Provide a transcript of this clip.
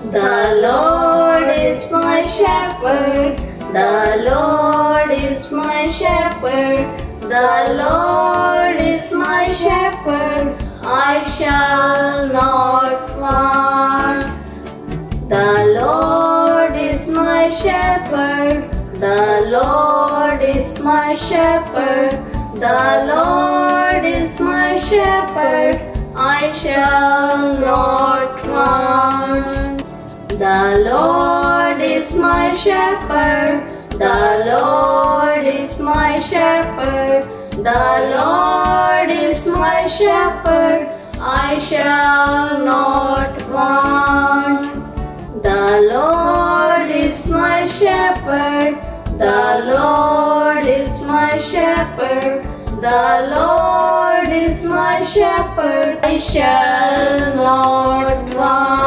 The Lord is my shepherd. The Lord is my shepherd. The Lord is my shepherd. I shall not want. The Lord is my shepherd. The Lord is my shepherd. The Lord is my shepherd. I shall not want. The Lord is my shepherd. The Lord is my shepherd. The Lord is my shepherd. I shall not want. The Lord is my shepherd. The Lord is my shepherd. The Lord is my shepherd. I shall not want.